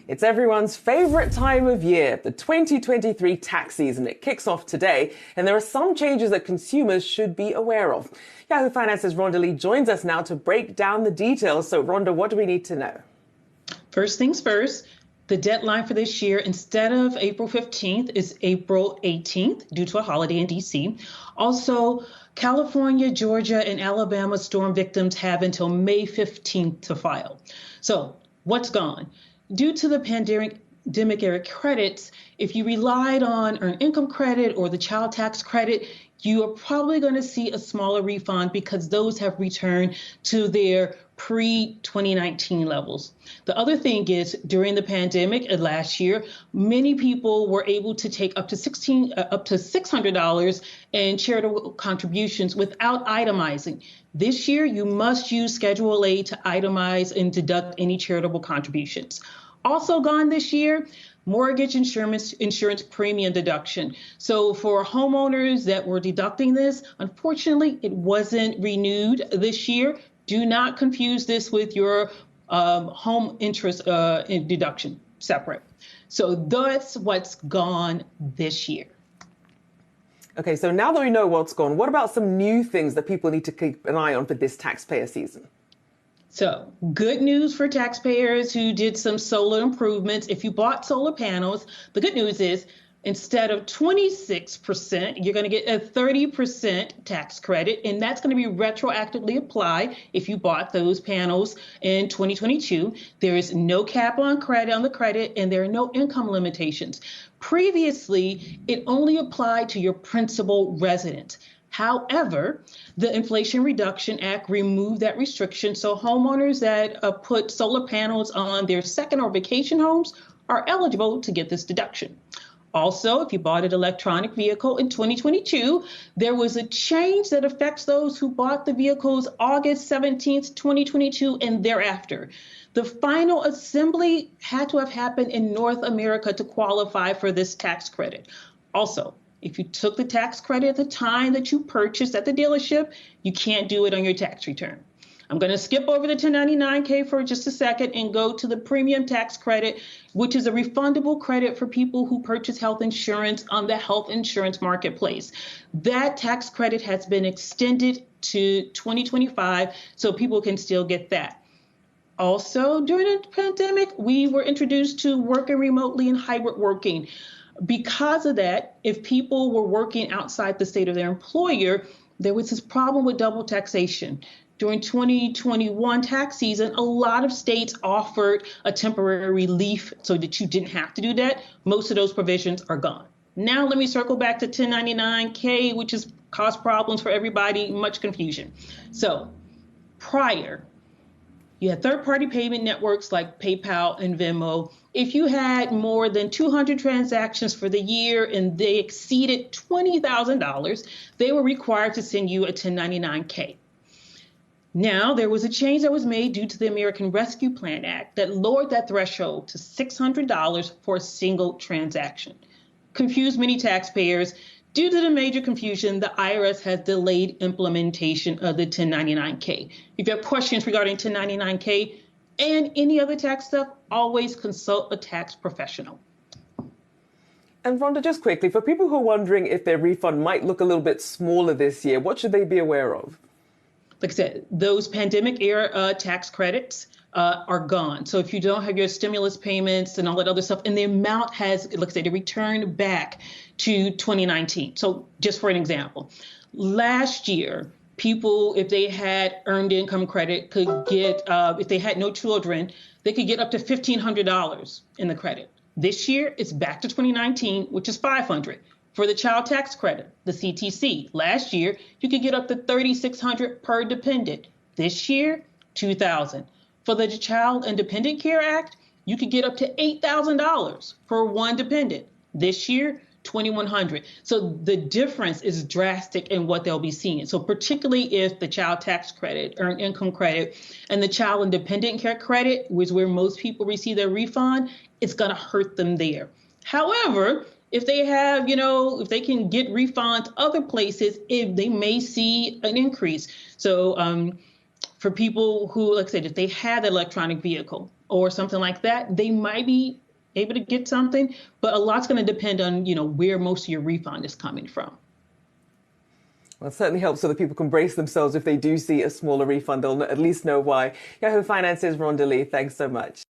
It's everyone's favorite time of year, the 2023 tax season. It kicks off today, and there are some changes that consumers should be aware of. Yahoo Finance's Ronda joins us now to break down the details. So, Ronda, what do we need to know? First things first, the deadline for this year, instead of April 15th, is April 18th due to a holiday in D.C. Also, California, Georgia, and Alabama storm victims have until May 15th to file. So, what's gone? Due to the pandemic era credits, if you relied on earned income credit or the child tax credit, you are probably going to see a smaller refund because those have returned to their pre-2019 levels. The other thing is, during the pandemic last year, many people were able to take up to $600 in charitable contributions without itemizing. This year, you must use Schedule A to itemize and deduct any charitable contributions. Also gone this year, mortgage insurance premium deduction. So for homeowners that were deducting this, unfortunately, it wasn't renewed this year. Do not confuse this with your home interest deduction, separate. So that's what's gone this year. Okay, so now that we know what's gone, what about some new things that people need to keep an eye on for this taxpayer season? So good news for taxpayers who did some solar improvements. If you bought solar panels, the good news is instead of 26%, you're going to get a 30% tax credit, and that's going to be retroactively applied if you bought those panels in 2022. There is no cap on the credit, and there are no income limitations. Previously, it only applied to your principal residence. However, the Inflation Reduction Act removed that restriction, so homeowners that put solar panels on their second or vacation homes are eligible to get this deduction. Also, if you bought an electronic vehicle in 2022, there was a change that affects those who bought the vehicles August 17th, 2022 and thereafter. The final assembly had to have happened in North America to qualify for this tax credit. Also, if you took the tax credit at the time that you purchased at the dealership, you can't do it on your tax return. I'm going to skip over the 1099K for just a second and go to the premium tax credit, which is a refundable credit for people who purchase health insurance on the health insurance marketplace. That tax credit has been extended to 2025, so people can still get that. Also, during the pandemic, we were introduced to working remotely and hybrid working. Because of that, if people were working outside the state of their employer, there was this problem with double taxation. During 2021 tax season, a lot of states offered a temporary relief so that you didn't have to do that. Most of those provisions are gone. Now let me circle back to 1099K, which has caused problems for everybody, much confusion. So prior, you had third-party payment networks like PayPal and Venmo. If you had more than 200 transactions for the year and they exceeded $20,000, they were required to send you a 1099K. Now, there was a change that was made due to the American Rescue Plan Act that lowered that threshold to $600 for a single transaction. Confused many taxpayers. Due to the major confusion, the IRS has delayed implementation of the 1099K. If you have questions regarding 1099K and any other tax stuff, always consult a tax professional. And Rhonda, just quickly, for people who are wondering if their refund might look a little bit smaller this year, what should they be aware of? Like I said, those pandemic era tax credits are gone. So if you don't have your stimulus payments and all that other stuff, and the amount has, like I said, it returned back to 2019. So just for an example, last year, people, if they had earned income credit, could get, if they had no children, they could get up to $1,500 in the credit. This year, it's back to 2019, which is $500. For the child tax credit, the CTC, last year, you could get up to $3,600 per dependent. This year, $2,000. For the Child and Dependent Care Act, you could get up to $8,000 for one dependent. This year, $2,100. So the difference is drastic in what they'll be seeing. So particularly if the child tax credit, earned income credit, and the child and dependent care credit, which is where most people receive their refund, it's going to hurt them there. However, if they have, if they can get refunds other places, if they may see an increase. So For people who, like I said, if they had an electronic vehicle or something like that, they might be able to get something, but a lot's going to depend on, where most of your refund is coming from. Well, it certainly helps so that people can brace themselves if they do see a smaller refund. They'll at least know why. Yahoo Finance's Ronda, thanks so much.